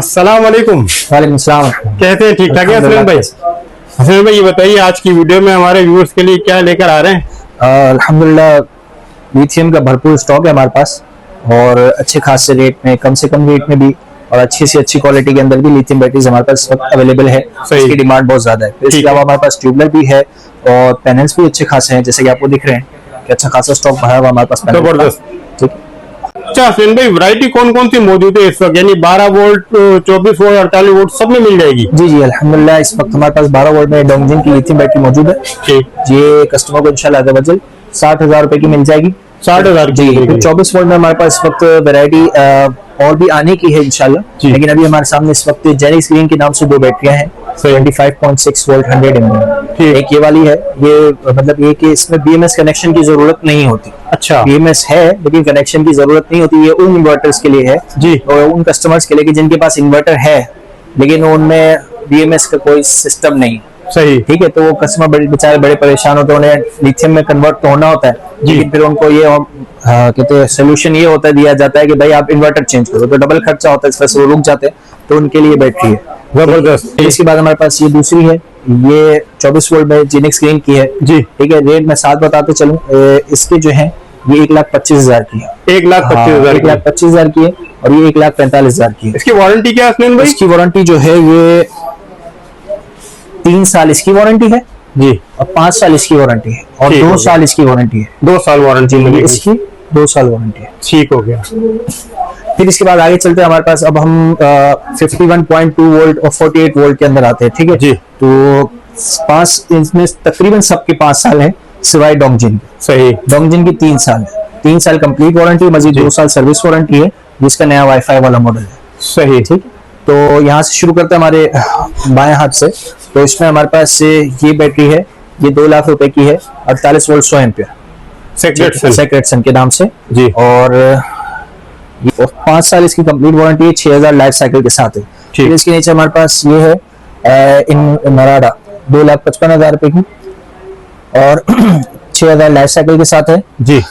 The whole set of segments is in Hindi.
अस्सलाम वालेकुम। वालेकुम सलाम। कहते हैं ठीक ठाक है असलम भाई। असलम भाई, ये बताइए आज की वीडियो में हमारे व्यूअर्स के लिए क्या लेकर आ रहे हैं? अल्हम्दुलिल्लाह लिथियम का भरपूर स्टॉक है हमारे पास और अच्छे खासे रेट में, कम से कम रेट में भी और अच्छी से अच्छी क्वालिटी के अंदर भी लिथियम बैटरीज हमारे पास अवेलेबल है। इसकी डिमांड बहुत ज्यादा है। इसके अलावा हमारे पास ट्यूबलर भी है और पैनल्स भी अच्छे खासे हैं, जैसे कि आपको दिख रहे हैं कि अच्छा खासा स्टॉक भरा हुआ हमारे पास। जबरदस्त। ठीक। अच्छा असलम भाई, वैरायटी कौन कौन सी मौजूद है इस वक्त? यानी 12 वोल्ट, 24 वोल्ट, 48 वोल्ट सब में मिल जाएगी? जी जी अल्हम्दुलिल्लाह इस वक्त हमारे पास 12 वोल्ट में डोंगजिन की लिथियम बैटरी मौजूद है। ठीक। ये कस्टमर को इंशाल्लाह 60,000 रुपए की मिल जाएगी। 60,000 जी। फिर 24 वोल्ट में हमारे पास इस वक्त वैरायटी और भी आने की है इंशाल्लाह, लेकिन अभी हमारे सामने इस वक्त जेनिक्स ग्रीन के नाम से 2 बैटरियां हैं। 25.6 वोल्ट 100 mAh। एक ये वाली है, ये मतलब ये कि इसमें बीएमएस कनेक्शन की जरूरत नहीं होती। अच्छा। बीएमएस है लेकिन कनेक्शन की जरूरत नहीं होती। ये उन इन्वर्टर्स के लिए है जी, और उन कस्टमर्स के लिए कि जिनके पास इन्वर्टर है लेकिन उनमें बीएमएस का कोई सिस्टम नहीं। सही। ठीक है, तो वो कस्टमर बेचारे बड़े परेशान होते हैं, उन्हें लिथियम में कन्वर्ट तो होना होता है, लेकिन फिर उनको ये कहते हैं सोल्यूशन ये होता है, दिया जाता है कि भाई आप इन्वर्टर चेंज करो, तो डबल खर्चा होता है, इस वजह से वो रुक जाते हैं। तो उनके लिए बैटरी है जबरदस्त। इसके बाद हमारे पास ये दूसरी है, ये 24 वोल्ट में जेनिक्स ग्रीन की है। जी ठीक है, रेट मैं साथ बताते चलूं, इसके जो है ये 1,25,000 की है। 1,25,000 1,25,000 की है और ये 1,45,000 की है। इसकी वारंटी क्या है भाई? इसकी वारंटी जो है ये 3 साल इसकी वारंटी है जी, और 5 साल इसकी वारंटी है और 2 साल इसकी वारंटी है। 2 साल वारंटी मिलेगी इसकी, 2 साल वारंटी है। ठीक हो गया। फिर इसके बाद आगे चलते हैं, हमारे पास अब हम 51.2 वोल्ट और 48 वोल्ट के अंदर आते हैं। ठीक है जी। तो 5 इसमें तकरीबन सबके 5 साल है सिवाय डोंगजिन। सही। डोंगजिन की 3 साल है, 3 साल कंप्लीट वारंटी, मजीद 2 साल सर्विस वारंटी है, जिसका नया वाईफाई वाला मॉडल है। सही। ठीक। तो यहाँ से शुरू करते हैं हमारे बाएं हाथ से। तो इसमें हमारे पास ये बैटरी है, ये 2 लाख रुपए की है, 48 वोल्ट 100 एम्पियर सेक्रेटसन के नाम से जी। और 5 साल इसकी कंप्लीट वारंटी है, 6,000 लाइफ साइकिल के साथ है। फिर इसके नीचे हमारे पास ये है इन नराडा 2,55,000 रुपए की और 6,000 लाइफ साइकिल के साथ है जी।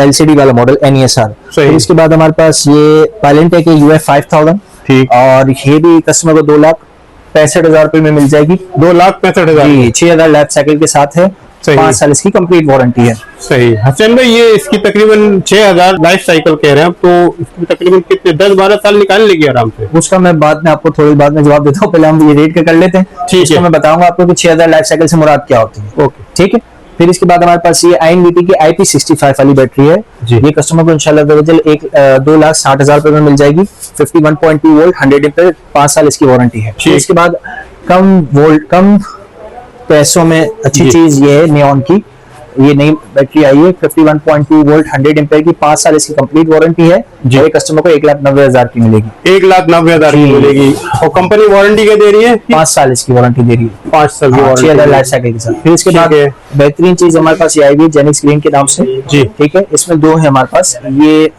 एलसीडी वाला मॉडल NESR। फिर इसके बाद हमारे पास ये पायलेंटेक है UF 5000। ठीक। और ये भी कस्टमर को 2,65,000 रुपए में मिल जाएगी। 2,65,000 जी। 6,000 लाइफ साइकिल के साथ है, 5 साल इसकी कंप्लीट वारंटी है। सही। हसन भाई, ये इसकी तकरीबन 6,000 लाइफ साइकिल कह रहे हैं, तो इसकी तकरीबन कितने 10-12 साल निकाल लेगी आराम से? उसका मैं बाद में आपको थोड़ी बाद में जवाब देता हूँ, पहले हम ये रेट का कर लेते हैं। ठीक है, मैं बताऊंगा आपको कि 6,000 लाइफ साइकिल से मुराद क्या होती है। ओके ठीक है। फिर इसके बाद हमारे पास ये INVT की IP65 वाली बैटरी है जी। ये कस्टमर को इंशाल्लाह 2,60,000 रुपए में मिल जाएगी। 51.2 वोल्ट 100 एम्पियर, 5 साल इसकी वारंटी है। इसके बाद कम पैसों में अच्छी चीज ये है नियॉन की, ये नई बैटरी आई है 51.2 वोल्ट 100 एम्पियर की, 5 साल इसकी कंप्लीट वारंटी है जी। कस्टमर को 1,90,000 की मिलेगी। 1,90,000 की मिलेगी। और कंपनी वारंटी क्या दे रही है? 5 साल इसकी वारंटी दे रही है, 5 साल की वारंटी, 6,000 लाइफ साइकिल के साथ। फिर इसके बाद बेहतरीन चीज हमारे पास ये आई हुई जेनिक्स ग्रीन के नाम से जी। ठीक है, इसमें 2 है हमारे पास, ये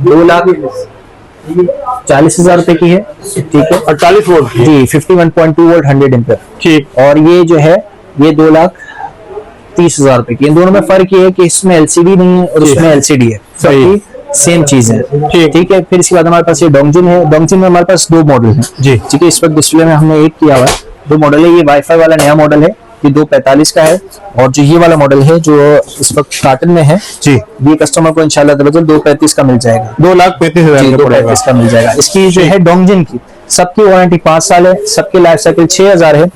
2,40,000 रुपए की है। ठीक है, 48 वोल्ट जी। 51.2 वोल्ट 100 एम्पियर। ठीक। और ये जो है ये 2,30,000 रुपए की। इन दोनों में फर्क ये है कि इसमें LCD नहीं है और इसमें LCD है, सही सेम चीज है। ठीक है। फिर इसके बाद हमारे पास ये डोंगजिन है। डोंगजिन में हमारे पास 2 मॉडल हैं जी। ठीक है, इस वक्त डिस्प्ले में हमने एक किया हुआ है, 2 मॉडल है। ये वाईफाई वाला नया मॉडल है, ये 2,45 का है, और जो ये वाला मॉडल है जो इस वक्त कार्टन में है जी, ये कस्टमर को इंशाल्लाह 2,35 का मिल जाएगा। 2,35,000 का मिल जाएगा। इसकी जो है डोंगजिन की सबकी वारंटी 5 साल है, सबकी लाइफ साइकिल 6,000 है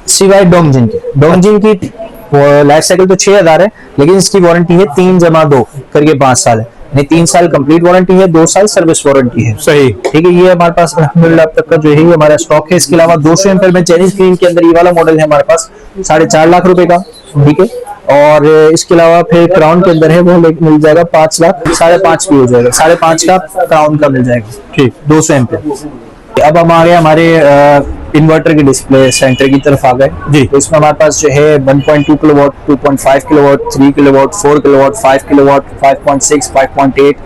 सिवाय डोंगजिन की। डोंगजिन की लाइफ साइकिल तो 6,000 है, लेकिन इसकी वारंटी है 3+2 करके 5 साल है, यानी 3 साल कंप्लीट वारंटी है, 2 साल सर्विस वारंटी है। सही। ठीक है, ये हमारे पास अल्हम्दुलिल्लाह अब तक का जो है हमारा स्टॉक है। इसके अलावा 200 एम्पियर में जेनिक्स ग्रीन के अंदर ये वाला मॉडल है हमारे पास 4.5 लाख रुपए का। ठीक है, और इसके अलावा फिर क्राउन के अंदर है, वो मिल जाएगा 5 लाख, 5.5 भी हो जाएगा, 5.5 का क्राउन का मिल जाएगा। ठीक, 200 एम्पियर। अब हम आ गए हमारे इन्वर्टर के डिस्प्ले सेंटर की तरफ आ गए जी। तो इसमें हमारे पास जो है 1.2 kilowatt, 2.5 kilowatt, 3 kilowatt, 4 kilowatt, 5 kilowatt, 5.6, 5.8,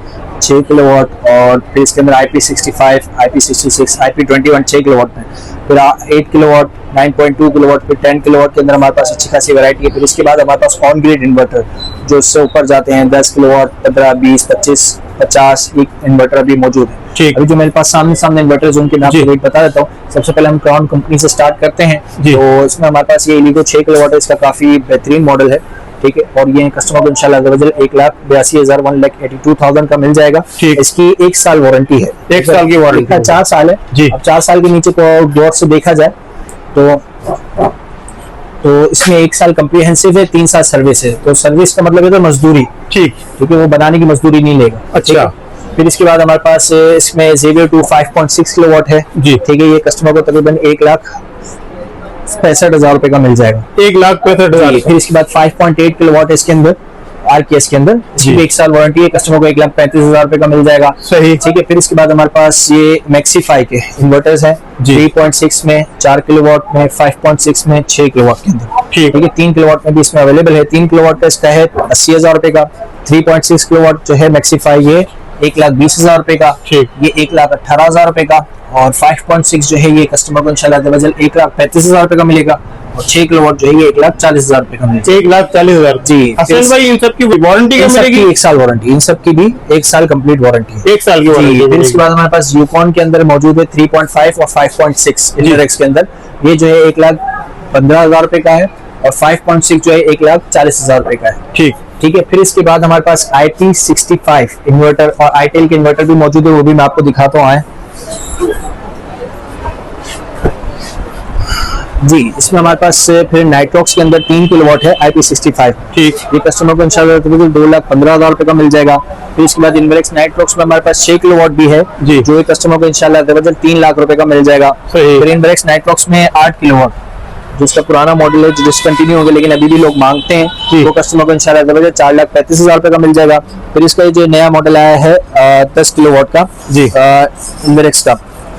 6 kilowatt, और फिर इसके अंदर IP65, IP66, IP21 6 किलोवाट में, फिर 8 किलोवाट, 9.2 किलोवाट, फिर 10 किलोवाट के अंदर हमारे पास अच्छी खासी वैरायटी है। फिर इसके बाद हमारे पास ऑन ग्रिड इन्वर्टर जो उससे ऊपर जाते हैं 10 किलोवाट, 15, 20, 25, 50 एक इन्वर्टर अभी मौजूद है। ठीक। अभी जो मेरे पास सामने इन्वर्टर जो उनके मैं आपको रेट बता देता हूँ। सबसे पहले हम क्राउन कंपनी से स्टार्ट करते हैं। तो इसमें हमारे पास ये एलिगो 6 किलोवाट है, इसका काफी बेहतरीन मॉडल है, ठीक है। और ये कस्टमर को इंशाल्लाह 1,82,000 1,82,000 का मिल जाएगा। इसकी 1 साल वारंटी है, 1 साल की वारंटी, 4 साल है जी। अब 4 साल के नीचे को गौर से देखा जाए तो इसमें 1 साल कम्प्रीहेंसिव है, 3 साल सर्विस है। तो सर्विस का मतलब है तो मजदूरी, ठीक, क्योंककि वो बनाने की मजदूरी नहीं लेगा। अच्छा। फिर इसके बाद हमारे पास इसमें Xavier 2 5.6 किलोवाट है जी, ठीक है। ये कस्टमर को तकरीबन 1,65,000 रुपए का मिल जाएगा, 1,65,000। फिर इसके बाद 5.8 किलोवाट है इसके अंदर, RKS के अंदर, इसकी 1 साल वारंटी है, कस्टमर को 1,35,000 रुपए का मिल जाएगा। सही, ठीक है। फिर इसके बाद हमारे पास ये मैक्सीफाई के इन्वर्टर्स हैं 3.6 में, 4 किलोवाट में, 5.6 में, 6 किलोवाट के अंदर, ठीक है। 3 किलोवाट में भी इसमें अवेलेबल है। 3 किलोवाट का इसका है 80,000 रुपए का। 3.6 किलोवाट जो है मैक्सीफाई ये 1,20,000 रुपए का, ये 1,18,000 रुपए का। और 5.6 जो है ये कस्टमर को इंशाल्लाह 1,35,000 रुपए का मिलेगा। और 6 किलोवाट जो है ये 1,40,000 रुपए का मिलेगा, 1,40,000 जी। असल भाई इन सब की वारंटी क्या मिलेगी? 1 साल वारंटी, इन सब की भी 1 साल कंप्लीट वारंटी है, 1 साल की वारंटी। फिर इसके बाद हमारे पास यूकॉन के अंदर मौजूद है 3.5 और 5.6 इंटरएक्स के अंदर, ये जो है 1,15,000 रुपए का है। और 5.6 जो है 1,40,000 रुपए का है, ठीक, ठीक है। फिर इसके बाद हमारे पास IP65 इन्वर्टर और आईटेल के इन्वर्टर भी मौजूद है, वो भी मैं आपको दिखाता हूँ। जी, इसमें हमारे पास फिर नाइट्रॉक्स के अंदर 3 किलोवाट है IP65, ठीक। ये कस्टमर को इंशाल्लाह 2,15,000 रुपए का मिल जाएगा। फिर इसके बाद इन्वेरेक्स नाइट्रॉक्स में हमारे पास 6 किलोवाट भी है जी, जो कस्टमर को इंशाल्लाह 3 लाख रुपए का मिल जाएगा। फिर इन्वेरेक्स नाइट्रॉक्स में 8 किलोवाट जो उसका पुराना मॉडल है, जो डिसकंटिन्यू हो गया लेकिन अभी भी लोग मांगते हैं, वो कस्टमर को इंशाल्लाह 4,35,000 रुपए का मिल जाएगा। फिर इसका जो नया मॉडल आया है 10 किलोवाट का जी इन्वेरेक्स का,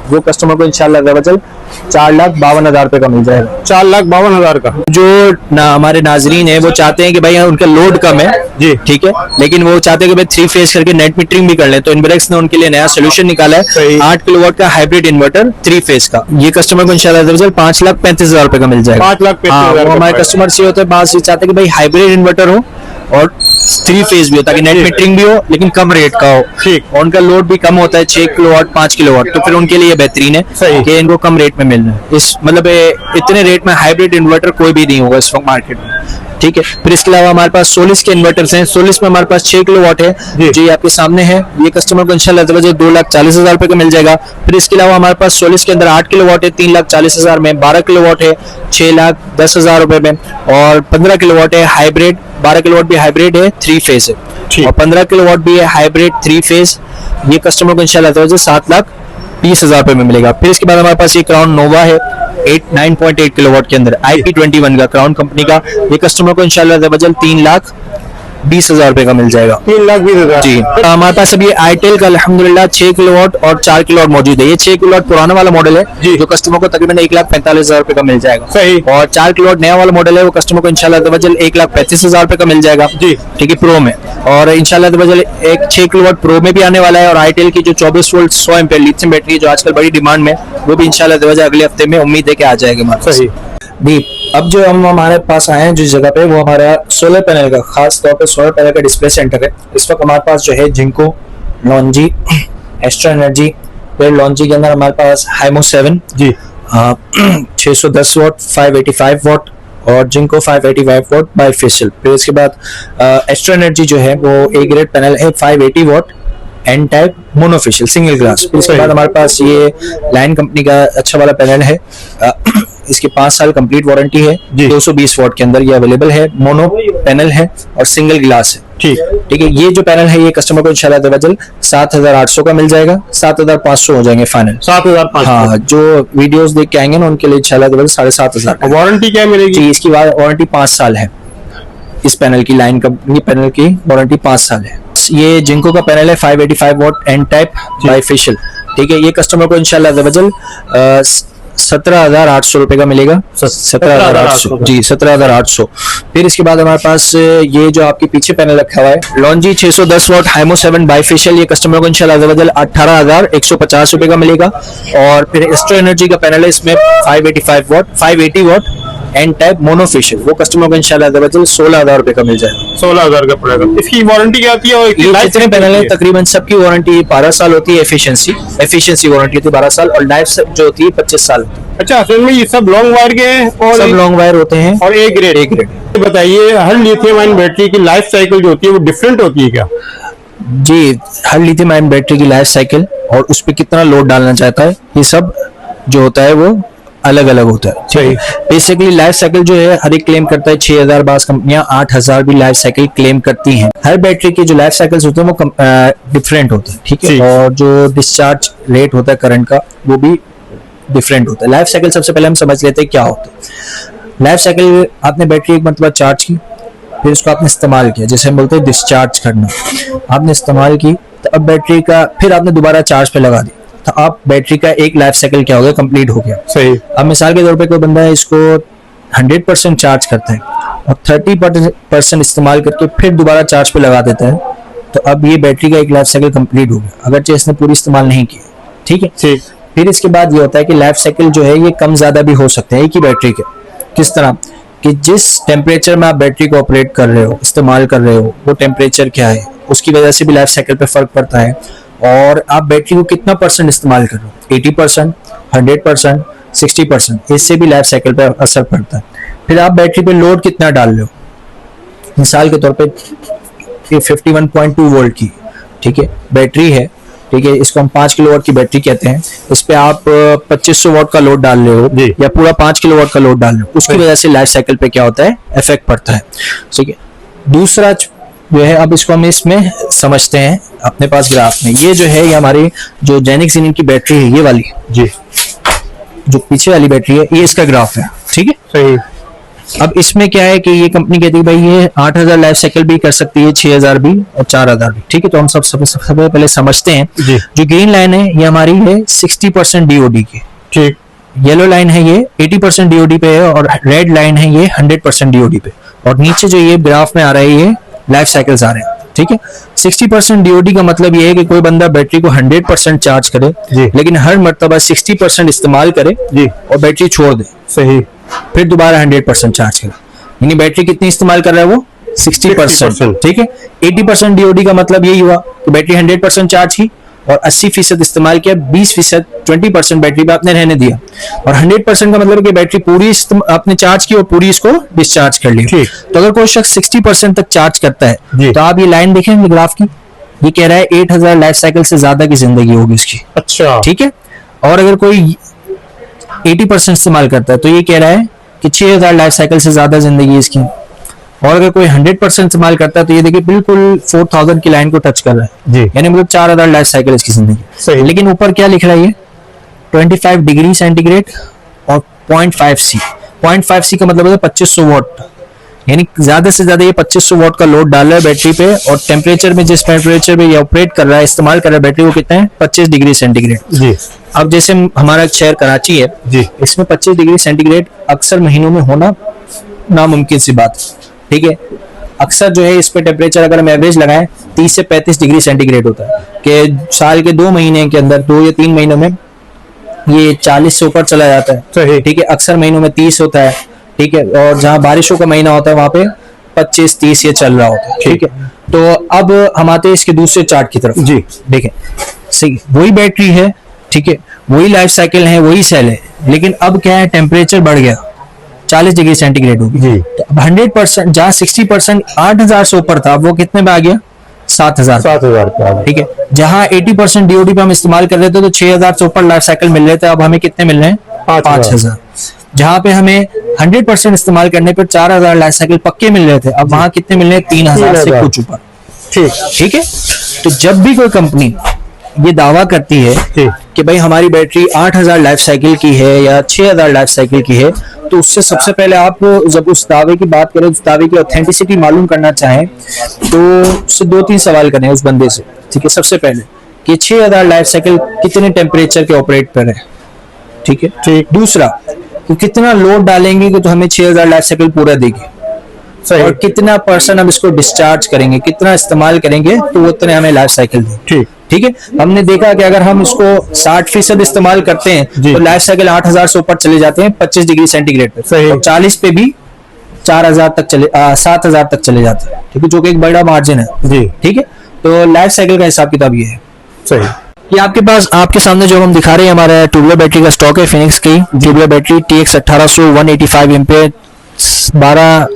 वो कस्टमर को इंशाल्लाह 4,52,000 रुपए का मिल जाएगा, 4,52,000 का। जो हमारे नाजरीन है वो चाहते हैं कि भाई उनका लोड कम है जी, ठीक है, लेकिन वो चाहते हैं कि भाई 3 फेज करके नेट मीटरिंग भी कर ले, तो इन्वेरेक्स ने उनके लिए नया सोल्यूशन निकाला है 8 किलोवाट का हाइब्रिड इन्वर्टर 3 फेज का। ये कस्टमर को इंशाल्लाह 5,35,000 रुपए का मिल जाएगा, 5,35,000। हमारे कस्टमर से होता है बात ये चाहते हैं कि भाई हाइब्रिड इन्वर्टर हो और 3 फेज भी हो, ताकि नेट मीटरिंग भी हो लेकिन कम रेट का हो, ठीक। और उनका लोड भी कम होता है 6 किलोवाट 5 किलोवाट, तो फिर उनके लिए बेहतरीन है कि इनको कम रेट में मिल रहा है। इस मतलब इतने रेट में हाइब्रिड इन्वर्टर कोई भी नहीं होगा इस वक्त मार्केट में, ठीक है। फिर इसके अलावा हमारे पास सोलिस के इन्वर्टर्स हैं। सोलिस में हमारे पास 6 किलोवाट है जी, आपके सामने है। ये कस्टमर को इंशाल्लाह 2,40,000 रुपए का मिल जाएगा। फिर इसके अलावा हमारे पास सोलिस के अंदर 8 किलोवाट है 3,40,000 में, 12 किलोवाट है 6,10,000 रुपए में, और 15 किलोवाट है हाइब्रिड, 12 किलोवाट भी हाइब्रिड है 3 फेज है, और 15 किलोवाट भी है हाइब्रिड 3 फेज। ये कस्टमर को इंशाल्लाह 7,20,000 रुपए में मिलेगा। फिर इसके बाद हमारे पास ये क्राउन नोवा है 9.8 किलोवाट के अंदर, IP21 का क्राउन कंपनी का। ये कस्टमर को इंशाल्लाह 3,20,000 रुपए का मिल जाएगा, 3,20,000 जी। हमारे पास अभी आईटेल का अल्हम्दुलिल्लाह 6 किलोवाट और 4 किलोवाट मौजूद है। ये 6 किलोवाट पुराना वाला मॉडल है जी, जो कस्टमर को तकरीबन 1,45,000 रुपए का मिल जाएगा, सही। और 4 किलोवाट नया वाला मॉडल है, वो कस्टमर को इंशाल्लाह 1,35,000 रुपए का मिल जाएगा जी, ठीक है, प्रो में। और इंशाल्लाह एक 6 किलोवाट प्रो में भी आने वाला है। और आईटेल की जो 24 वोल्ट 100 एम्पीयर लिथियम बैटरी जो आजकल बड़ी डिमांड में, वो भी इंशाल्लाह अगले हफ्ते में उम्मीद है कि आ जाएगी, सही। अब जो हमारे पास आए हैं जिस जगह पे, वो हमारा सोलर पैनल का, खास तौर पे सोलर पैनल का डिस्प्ले सेंटर है। इस वक्त हमारे पास जो है जिंको, लॉन्जी, एस्ट्रा एनर्जी, फिर लॉन्जी के अंदर हमारे पास हाइमो 7 जी 610 वाट 585 वाट, और जिंको 585 वाट बाइफेशियल। फिर इसके बाद एस्ट्रा एनर्जी जो है वो ए ग्रेड पैनल है 580 watt N type monofacial single glass. फिर इसके बाद हमारे पास ये लाइन कंपनी का अच्छा वाला पैनल है, इसकी 5 साल कंप्लीट वारंटी है, 220 वाट के अंदर ये अवेलेबल है, मोनो पैनल है और सिंगल ग्लास है, ठीक है। ये जो पैनल है ये कस्टमर को इंशाल्लाह 7,800 का मिल जाएगा, 7,500 हो जाएंगे फाइनल, 7,500। हाँ, जो वीडियोस देख के आएंगे ना उनके लिए इंशाल्लाह 7,500। वारंटी क्या मिलेगी जी? इसकी वारंटी 5 साल है। इस पैनल की लाइन कंपनी पैनल की वारंटी 5 साल है। ये जिंको का पैनल है 585 वाट एन टाइप बाइफेशियल, ठीक है। ये कस्टमर को इंशाल्लाह 17,800 रुपए का मिलेगा, 17,800 जी, 17,800। फिर इसके बाद हमारे पास ये जो आपके पीछे पैनल रखा हुआ है लॉन्जी 610 वाट हाइमो 7 बाइफेशियल, ये कस्टमर को इंशाल्लाह 18,150 रुपए का मिलेगा। और फिर एक्स्ट्रा एनर्जी का पैनल है, इसमें 580 वाट एन टाइप मोनोफेशियल, वो कस्टमर को इंशाल्लाह 16,000 रुपए का मिल जाएगा। 16,000 का पड़ेगा। इसकी वारंटी क्या आती है और ये जितने पैनल है तकरीबन सबकी वारंटी 12 साल होती है। एफिशिएंसी वारंटी होती है 12 साल, और लाइफ जो होती है 25 साल होती है। अच्छा, असल में ये सब लॉन्ग वायर के हैं और सब लॉन्ग वायर होते हैं और ए ग्रेड। बताइए, हर लिथियम आयन बैटरी की लाइफ साइकिल जो होती है वो डिफरेंट होती है क्या? जी, हर लिथियम आयन बैटरी की लाइफ साइकिल और उस पर कितना लोड डालना चाहता है, ये सब जो होता है वो अलग अलग होता है। सही। बेसिकली लाइफ साइकिल जो है हर एक क्लेम करता है 6,000, बास कंपनियां 8,000 भी लाइफ साइकिल क्लेम करती हैं। हर बैटरी के जो लाइफ साइकिल्स होते हैं वो डिफरेंट होते हैं, ठीक है। और जो डिस्चार्ज रेट होता है करंट का वो भी डिफरेंट होता है। लाइफ साइकिल सबसे पहले हम समझ लेते हैं क्या होता है। लाइफ साइकिल, आपने बैटरी एक मरतबा चार्ज की, फिर उसको आपने इस्तेमाल किया, जैसे हम बोलते हैं डिस्चार्ज करना। आपने इस्तेमाल की तो अब बैटरी का फिर आपने दोबारा चार्ज पे लगा दी, तो आप बैटरी का एक लाइफ साइकिल क्या हो गया, कंप्लीट हो गया। सही। अब मिसाल के तौर पे कोई बंदा है इसको 100% चार्ज करता है और 30% इस्तेमाल करके फिर दोबारा चार्ज पे लगा देता है, तो अब ये बैटरी का एक लाइफ साइकिल कंप्लीट हो गया, अगरचे इसने पूरी इस्तेमाल नहीं की। ठीक है। ठीक। फिर इसके बाद ये होता है कि लाइफ साइकिल जो है ये कम ज्यादा भी हो सकते हैं एक ही बैटरी के। किस तरह कि जिस टेम्परेचर में आप बैटरी को ऑपरेट कर रहे हो, इस्तेमाल कर रहे हो, वो टेम्परेचर क्या है, उसकी वजह से भी लाइफ साइकिल पे फर्क पड़ता है। और आप बैटरी को कितना परसेंट इस्तेमाल कर रहे हो, 80%, 100%, 60%, इससे भी लाइफ साइकिल पे असर पड़ता है। फिर आप बैटरी पे लोड कितना डाल रहे हो, मिसाल के तौर पे 51.2 वोल्ट की, ठीक है, बैटरी है, ठीक है, इसको हम 5 किलोवाट की बैटरी कहते हैं। इस पे आप 2500 वाट का लोड डाल रहे हो या पूरा 5 किलोवाट का लोड डाल रहे हो, उसकी वजह से लाइफ साइकिल पे क्या होता है, इफेक्ट पड़ता है। ठीक है। दूसरा जो है, अब इसको हम इसमें समझते हैं अपने पास ग्राफ में। ये जो है, ये हमारी जो जेनिक्स की बैटरी है, ये वाली जी, जो पीछे वाली बैटरी है, ये इसका ग्राफ है। ठीक है। सही। अब इसमें क्या है कि ये कंपनी कहती है भाई ये 8,000 लाइफ साइकिल भी कर सकती है, 6,000 भी और 4,000 भी। ठीक है। तो हम सबसे पहले समझते हैं। जो ग्रीन लाइन है ये हमारी है 60% डीओडी की। ठीक। येलो लाइन है ये 80% डीओडी पे है, और रेड लाइन है ये 100% डीओडी पे। और नीचे जो ये ग्राफ में आ रहा है ये लाइफ साइकिल्स आ रहे हैं। ठीक है। 60% डीओडी का मतलब ये है कि कोई बंदा बैटरी को 100% चार्ज करे, लेकिन हर मर्तबा 60% इस्तेमाल करे और बैटरी छोड़ दे। सही। फिर दोबारा 100% चार्ज करे, यानी बैटरी कितनी इस्तेमाल कर रहा है वो 60%। ठीक है। 80% डीओडी का मतलब यही हुआ कि बैटरी 100% चार्ज की और 80% इस्तेमाल किया, 20% 20% बैटरी पे आपने रहने दिया। और 100% का मतलब है कि बैटरी पूरी आपने चार्ज की और पूरी इसको डिस्चार्ज कर ली। तो अगर कोई शख्स 60% तक चार्ज करता है, तो आप ये लाइन देखेंगे ग्राफ की, ये कह रहा है 8,000 लाइफ साइकिल से ज्यादा की जिंदगी होगी इसकी। अच्छा। ठीक है। और अगर कोई 80% इस्तेमाल करता है तो ये कह रहा है कि 6,000 लाइफ साइकिल से ज्यादा जिंदगी इसकी। और अगर कोई 100% इस्तेमाल करता है तो ये देखिए बिल्कुल 4,000 की लाइन को टच कर रहा है, यानी मतलब 4,000 लाइफ साइकिल इसकी जिंदगी। लेकिन ऊपर क्या लिख रहा है ये 25 डिग्री सेंटीग्रेड और 0.5 सी। 0.5 सी का मतलब है 2500 वाट, यानी ज्यादा से ज्यादा ये 2500 वाट का लोड डाल रहा है बैटरी पे। और टेम्परेचर में जिस टेम्परेचर पे ये ऑपरेट कर रहा है, इस्तेमाल कर रहा है बैटरी, वो कितना है 25 डिग्री सेंटीग्रेड। अब जैसे हमारा शहर कराची है, इसमें 25 डिग्री सेंटीग्रेड अक्सर महीनों में होना नामुमकिन सी बात। ठीक है। अक्सर जो है इस पे टेम्परेचर अगर हम एवरेज लगाएं 30 से 35 डिग्री सेंटीग्रेड होता है, कि साल के 2 महीने के अंदर 2 या 3 महीनों में ये 40 से ऊपर चला जाता है। ठीक है। अक्सर महीनों में 30 होता है। ठीक है। और जहाँ बारिशों का महीना होता है वहां पे 25-30 ये चल रहा होता है। ठीक है। तो अब हम आते हैं इसके दूसरे चार्ट की तरफ। जी देखें, सही, वही बैटरी है, ठीक है, वही लाइफ साइकिल है, वही सेल है, लेकिन अब क्या है, टेम्परेचर बढ़ गया, 40 डिग्री सेंटीग्रेड होगी। तो अब 100% जहाँ 60% 8,000 से ऊपर था, वो कितने में आ गया 7,000 पे। ठीक है। जहाँ 80% डीओडी पे हम इस्तेमाल कर रहे थे तो 6,000 से ऊपर लाइफ साइकिल मिल रहे थे, अब हमें कितने मिल रहे हैं 5,000। जहाँ पे हमें 100% इस्तेमाल करने पर 4,000 लाइफ साइकिल पक्के मिल रहे थे, अब वहां कितने मिल रहे हैं 3,000 से कुछ ऊपर। ठीक है। तो जब भी कोई कंपनी ये दावा करती है कि भाई हमारी बैटरी 8,000 लाइफ साइकिल की है या 6,000 लाइफ साइकिल की है, तो उससे सबसे पहले आप जब उस दावे की बात करें, उस दावे की ऑथेंटिसिटी मालूम करना चाहें, तो उससे 2-3 सवाल करें उस बंदे से। ठीक है। सबसे पहले कि 6,000 लाइफ साइकिल कितने टेम्परेचर के ऑपरेट पर है। ठीक है। ठीक। दूसरा कि कितना लोड डालेंगे कि तो हमें 6,000 लाइफ साइकिल पूरा देगी, और कितना % हम इसको डिस्चार्ज करेंगे, कितना इस्तेमाल करेंगे तो वो उतने हमें लाइफ साइकिल देगी। ठीक। ठीक है, हमने देखा कि अगर हम इसको 60% इस्तेमाल करते हैं तो लाइफ साइकिल 8000 से ऊपर चले जाते हैं 25 डिग्री सेंटीग्रेड पे। सही। और 40 पे भी 4000 तक 7000 तक चले जाते हैं, ठीक है, जो कि एक बड़ा मार्जिन है जी। ठीक है, तो लाइफ साइकिल का हिसाब किताब ये है। सही। ये आपके पास आपके सामने जो हम दिखा रहे हैं हमारा ट्यूबलर बैटरी का स्टॉक है, फिनिक्स की ट्यूबलर बैटरी TX 1800 185 एम्पेयर, 12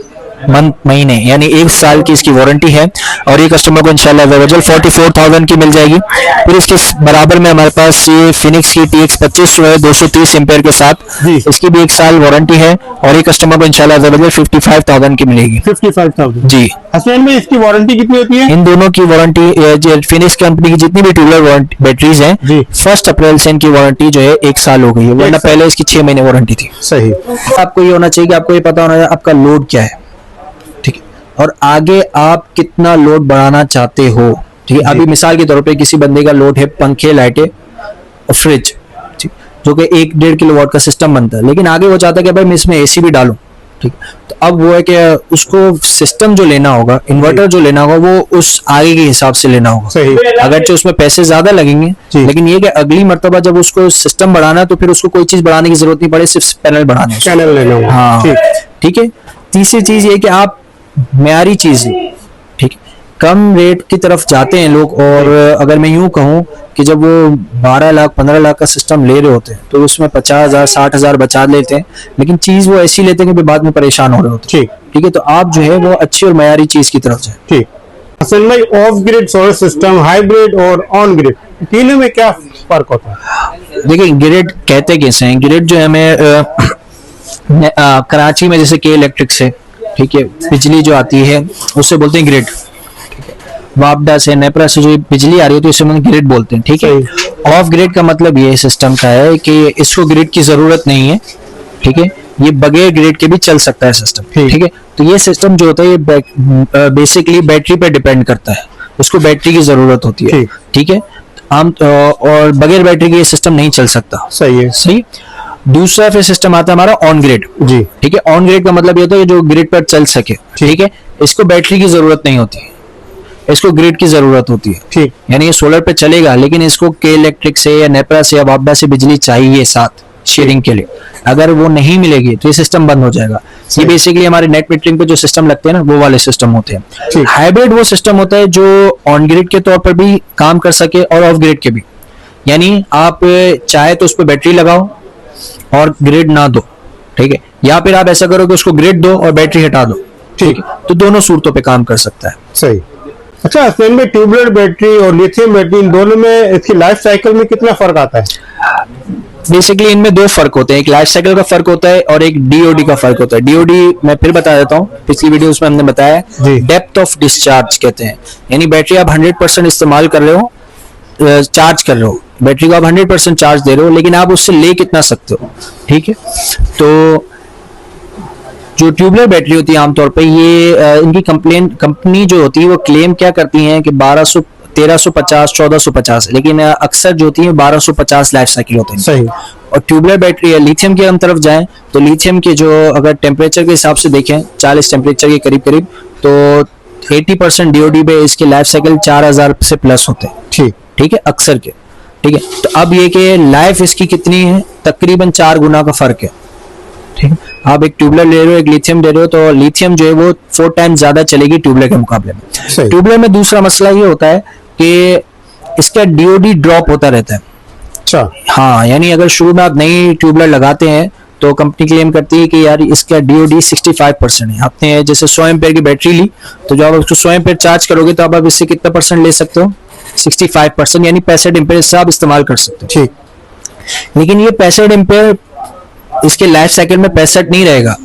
महीने यानी 1 साल की इसकी वारंटी है और ये कस्टमर को इंशाल्लाह अवेलेबल 44,000 की मिल जाएगी। फिर इसके बराबर में हमारे पास ये फिनिक्स की TX 2500 है 230 एम्पेयर के साथ, इसकी भी 1 साल वारंटी है और ये कस्टमर को इंशाल्लाह अवेलेबल 55,000 की मिलेगी। 55,000 जी। हसनैन में इसकी वारंटी कितनी होती है? इन दोनों की वारंटी फिनिक्स कंपनी की जितनी भी ट्यूबलर बैटरीज हैं 1 अप्रैल से इनकी वारंटी जो है 1 साल हो गई है, वरना पहले इसकी 6 महीने वारंटी थी। सही। आपको ये होना चाहिए कि आपको ये पता होना चाहिए आपका लोड क्या है, ठीक है, और आगे आप कितना लोड बढ़ाना चाहते हो। ठीक है, अभी मिसाल के तौर पे किसी बंदे का लोड है पंखे, लाइटें और फ्रिज, ठीक, जो कि 1-1.5 किलोवाट का सिस्टम बनता है, लेकिन आगे वो चाहता है कि भाई मैं इसमें AC भी डालूं। ठीक, तो अब वो है कि उसको सिस्टम जो लेना होगा, इन्वर्टर जो लेना होगा, वो उस आगे के हिसाब से लेना होगा। सही। अगरचे उसमें पैसे ज्यादा लगेंगे, लेकिन ये कि अगली मरतबा जब उसको सिस्टम बढ़ाना है तो फिर उसको कोई चीज बढ़ाने की जरूरत नहीं पड़े, सिर्फ पैनल बढ़ाने हैं। पैनल लेना होगा। हाँ, ठीक है। तीसरी चीज ये कि आप म्यारी चीज, ठीक, कम रेट की तरफ जाते हैं लोग, और अगर मैं यूं कहूं कि जब वो 12 लाख 15 लाख का सिस्टम ले रहे होते हैं तो उसमें 50,000 60,000 बचा लेते हैं, लेकिन चीज वो ऐसी लेते हैं कि बाद में परेशान हो रहे होते हैं। ठीक है, तो आप जो है वो अच्छी और म्यारी चीज की तरफ जाए। ठीक। हसन भाई, of grid solar system, hybrid और ऑन ग्रिड, तीनों में क्या फर्क होता है? देखिए, ग्रिड कहते कैसे हैं, ग्रिड जो है हमें कराची में जैसे के इलेक्ट्रिक से, ठीक है, बिजली जो आती है उससे बोलते हैं ग्रिड। वापडा से, नेपरा से जो बिजली आ रही है तो इसे हम ग्रिड बोलते हैं। ठीक है। ऑफ ग्रिड का मतलब ये सिस्टम का है कि इसको ग्रिड की जरूरत नहीं है, ठीक है, ये बगैर ग्रिड के भी चल सकता है सिस्टम। ठीक है, तो ये सिस्टम जो होता है ये बेसिकली बैटरी पे डिपेंड करता है, इसको बैटरी की जरूरत होती है। ठीक है, और बगैर बैटरी के ये सिस्टम नहीं चल सकता। सही है। सही। दूसरा फिर सिस्टम आता है हमारा ऑन ग्रिड जी। ठीक है, ऑन ग्रिड का मतलब ये होता है जो ग्रिड पर चल सके। ठीक है, इसको बैटरी की जरूरत नहीं होती, इसको ग्रिड की जरूरत होती है। ठीक, यानी ये सोलर पे चलेगा, लेकिन इसको के इलेक्ट्रिक से या नेपरा से या वापडा से बिजली चाहिए साथ शेयरिंग के लिए। अगर वो नहीं मिलेगी तो ये सिस्टम बंद हो जाएगा। ये बेसिकली हमारे नेट मीटरिंग पे जो सिस्टम लगते हैं ना, वो वाले सिस्टम होते हैं। हाइब्रिड वो सिस्टम होता है जो ऑन ग्रिड के तौर पर भी काम कर सके और ऑफ ग्रिड के भी, यानी आप चाहे तो उस पर बैटरी लगाओ और ग्रिड ना दो। ठीक है, या फिर आप ऐसा करो कि उसको ग्रिड दो और बैटरी हटा दो। ठीक है, तो दोनों सूरतों पे काम कर सकता है। सही। अच्छा, हसन में ट्यूबलर बैटरी और लिथियम बैटरी, इन दोनों में इसकी लाइफ साइकिल में कितना फर्क आता है? बेसिकली इनमें दो फर्क होते हैं, एक लाइफ साइकिल का फर्क होता है और एक डीओडी का फर्क होता है। डीओडी मैं फिर बता देता हूँ, पिछली वीडियोस में हमने बताया, डेप्थ ऑफ डिस्चार्ज कहते हैं, यानी बैटरी आप 100% इस्तेमाल कर रहे हो, चार्ज कर रहे हो, बैटरी को आप 100% चार्ज दे रहे हो, लेकिन आप उससे ले कितना सकते हो। ठीक है, तो जो ट्यूबलर बैटरी होती है आमतौर पे ये इनकी कंपनी जो होती है वो क्लेम क्या करती है कि 1200 1350 1450, लेकिन अक्सर जो होती है 1250 लाइफ साइकिल होते हैं। सही। और ट्यूबलर बैटरी लिथियम की हम तरफ जाएं तो लिथियम के जो अगर टेम्परेचर के हिसाब से देखें 40 टेम्परेचर के करीब करीब, तो 80% डीओडी पे इसके लाइफ साइकिल 4000 से प्लस होते हैं। ठीक है, अक्सर के। ठीक है, तो अब ये कि लाइफ इसकी कितनी है, तकरीबन 4 गुना का फर्क है। ठीक है, आप एक ट्यूबलर ले रहे हो, एक लिथियम ले रहे हो, तो लिथियम जो है वो 4 टाइम्स ज्यादा चलेगी ट्यूबलर के मुकाबले में। ट्यूबलर में दूसरा मसला ये होता है कि इसका डीओडी ड्रॉप होता रहता है। अच्छा। हाँ, यानी अगर शुरू में आप नई ट्यूबलर लगाते हैं तो कंपनी क्लेम करती है कि यार इसका डीओडी 65% है। आपने जैसे 100 एम्पेयर की बैटरी ली, तो जब आप उसको 100 एम्पेयर चार्ज करोगे तो आप इससे कितना परसेंट ले सकते हो, 65%, यानी 65 एम्पेयर से आप इस्तेमाल कर सकते हो। ठीक, लेकिन ये 65 एम्पेयर इसके लाइफ साइकिल में 65 नहीं रहेगा,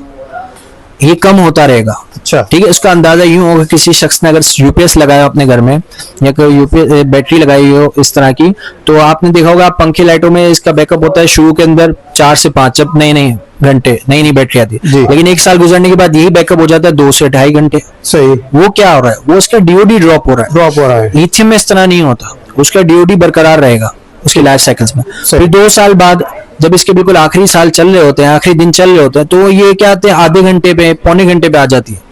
ये कम होता रहेगा। अच्छा। ठीक है, इसका अंदाजा यूं होगा, किसी शख्स ने अगर यूपीएस लगाया अपने घर में या कोई यूपीएस बैटरी लगाई हो इस तरह की, तो आपने देखा होगा आप पंखे लाइटों में इसका बैकअप होता है शुरू के अंदर 4 से 5 जब नई घंटे नई बैटरी आती है, लेकिन 1 साल गुजरने के बाद यही बैकअप हो जाता है 2 से 2.5 घंटे। सही। वो क्या हो रहा है, वो उसका डीओडी ड्रॉप हो रहा है। लिथियम में इस तरह नहीं होता, उसका डीओडी बरकरार रहेगा उसकी लाइफ साइकिल्स में। फिर 2 साल बाद जब इसके बिल्कुल आखिरी साल चल रहे होते हैं, आखिरी दिन चल रहे होते हैं, तो ये क्या आते हैं आधे घंटे पे, पौने घंटे पे आ जाती है।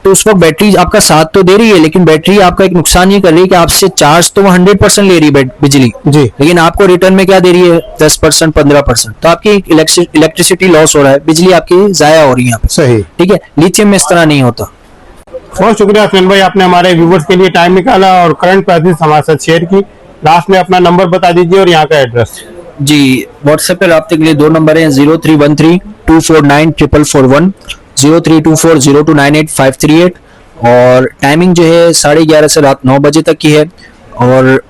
तो उस वक्त बैटरी आपका साथ तो दे रही है, लेकिन बैटरी आपका एक नुकसान ये कर रही है कि आपसे चार्ज तो वो 100% ले रही है बिजली जी, लेकिन आपको रिटर्न में क्या दे रही है 10% 15%। तो आपकी इलेक्ट्रिसिटी लॉस हो रहा है, बिजली आपकी जाया हो रही है यहाँ पे। सही। ठीक है, लिथियम में इस तरह नहीं होता। बहुत शुक्रिया सुनील भाई, आपने हमारे व्यूवर्स के लिए टाइम निकाला और करंट प्राइसेस हमारे साथ शेयर की। लास्ट में अपना नंबर बता दीजिए और यहाँ का एड्रेस। जी, व्हाट्सएप पे राब्ते के लिए 2 नंबर हैं, 0313249441, 0324029858 और टाइमिंग जो है 11:30 से रात 9 बजे तक की है। और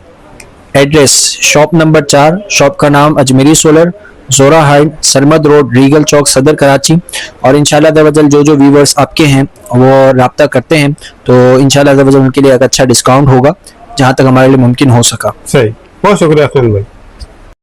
एड्रेस शॉप नंबर 4, शॉप का नाम अजमेरी सोलर, जोरा हाइट, सरमद रोड, रीगल चौक, सदर कराची। और इंशाल्लाह दरअसल जो व्यूवर्स आपके हैं वो राब्ता करते हैं तो इंशाल्लाह दरअसल उनके लिए एक अच्छा डिस्काउंट होगा जहां तक हमारे लिए मुमकिन हो सका। सही, बहुत शुक्रिया सुनील भाई।